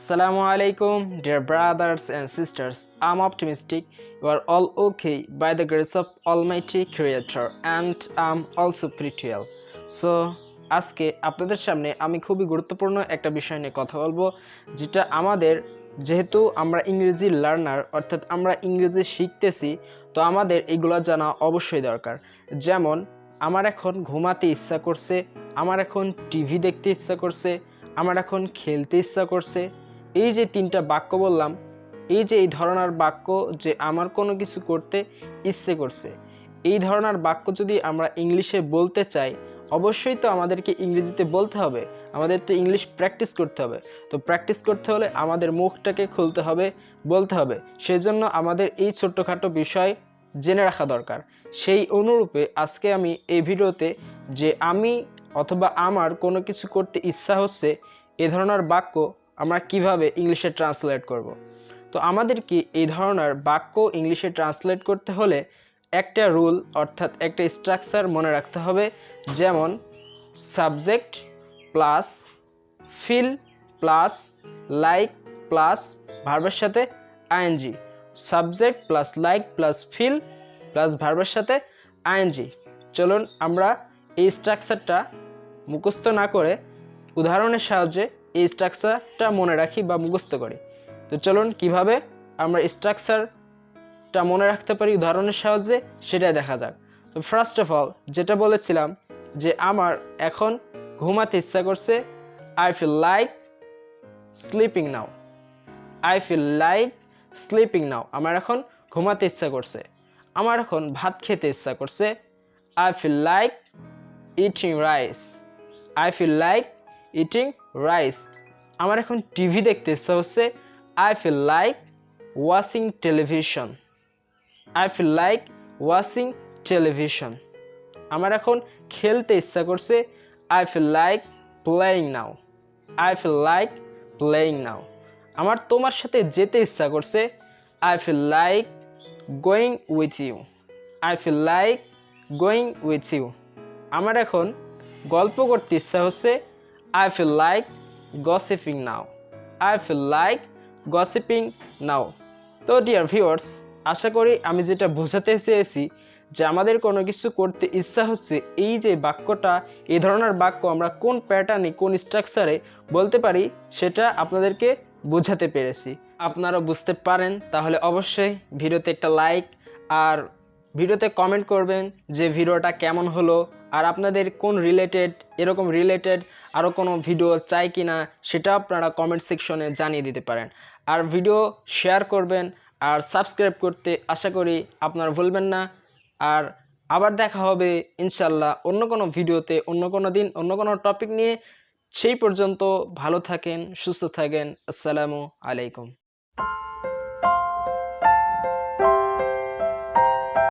Assalamu alaikum, dear brothers and sisters. I'm optimistic you are all okay by the grace of Almighty Creator, and I'm also pretty well. So, আজকে আপনাদের সামনে আমি খুবই গুরুত্বপূর্ণ একটা বিষয় নিয়ে কথা বলবো, যেটা আমাদের যেহেতু আমরা ইংরেজি লার্নার, অর্থাৎ আমরা ইংরেজি শিখতেছি, তো আমাদের এগুলো জানা অবশ্যই দরকার। যেমন আমার এখন ঘুমাতে ইচ্ছা করছে, আমার এখন টিভি দেখতে ইচ্ছা করছে, আমার এখন খেলতে ইচ্ছা করছে। এই যে তিনটা বাক্য বললাম, এই যে এই ধরনের বাক্য, যে আমার কোনো কিছু করতে ইচ্ছে করছে, এই ধরনের বাক্য যদি আমরা ইংলিশে বলতে চাই, অবশ্যই তো আমাদেরকে ইংরেজিতে বলতে হবে। আমাদের তো ইংলিশ প্র্যাকটিস করতে হবে। তো প্র্যাকটিস করতে হলে আমাদের মুখটাকে খুলতে হবে, বলতে হবে। সেজন্য আমাদের এই ছোট্টখাটো বিষয় জেনে রাখা দরকার। সেই অনুরূপে আজকে আমি এই ভিডিওতে যে আমি অথবা আমার কোনো কিছু করতে ইচ্ছা হচ্ছে, এ ধরনের বাক্য আমরা কিভাবে ইংলিশে ট্রান্সলেট করব। তো আমাদেরকে এই ধরনের বাক্য ইংলিশে ট্রান্সলেট করতে হলে একটা রুল, অর্থাৎ একটা স্ট্রাকচার মনে রাখতে হবে। যেমন subject plus feel plus like plus ভার্বের সাথে ING. Subject plus like plus feel plus ভার্বের সাথে আইএনজি। চলুন আমরা এই স্ট্রাকচারটা মুখস্থ না করে উদাহরণের সাহায্যে এই স্ট্রাকচারটা মনে রাখি বা মুখস্থ করি। তো চলুন কিভাবে আমরা স্ট্রাকচারটা মনে রাখতে পারি উদাহরণের সাহায্যে, সেটাই দেখা যাক। তো ফার্স্ট অফ অল যেটা বলেছিলাম যে আমার এখন ঘুমাতে ইচ্ছা করছে, I feel like sleeping now. I feel like sleeping now, আমার এখন ঘুমাতে ইচ্ছা করছে। আমার এখন ভাত খেতে ইচ্ছা করছে, I feel like eating rice. I feel like eating rice. আমার এখন টিভি দেখতে ইচ্ছা হচ্ছে, I feel like watching television. I feel like watching television. আমার এখন খেলতে ইচ্ছা করছে, I feel like playing now. I feel like playing now. আমার তোমার সাথে যেতে ইচ্ছা করছে, I feel like going with you. I feel like going with you. আমার এখন গল্প করতে ইচ্ছা হচ্ছে, I feel like gossiping now. I feel like gossiping now. তো ডিয়ার ভিউয়ার্স, আশা করি আমি যেটা বোঝাতে চেয়েছি যে আমাদের কোনো কিছু করতে ইচ্ছা হচ্ছে, এই যে বাক্যটা, এই ধরনের বাক্য আমরা কোন প্যাটার্নে, কোন স্ট্রাকচারে বলতে পারি, সেটা আপনাদেরকে বোঝাতে পেরেছি। আপনারা বুঝতে পারেন তাহলে অবশ্যই ভিডিওতে একটা লাইক আর ভিডিওতে কমেন্ট করবেন যে ভিডিওটা কেমন হলো, আর আপনাদের কোন এরকম রিলেটেড আরও কোনো ভিডিও চাই কি না, সেটা আপনারা কমেন্ট সেকশনে জানিয়ে দিতে পারেন। আর ভিডিও শেয়ার করবেন আর সাবস্ক্রাইব করতে আশা করি আপনারা ভুলবেন না। আর আবার দেখা হবে ইনশাল্লাহ অন্য কোনো ভিডিওতে, অন্য কোনো দিন, অন্য কোনো টপিক নিয়ে। সেই পর্যন্ত ভালো থাকেন, সুস্থ থাকেন। আসসালামু আলাইকুম।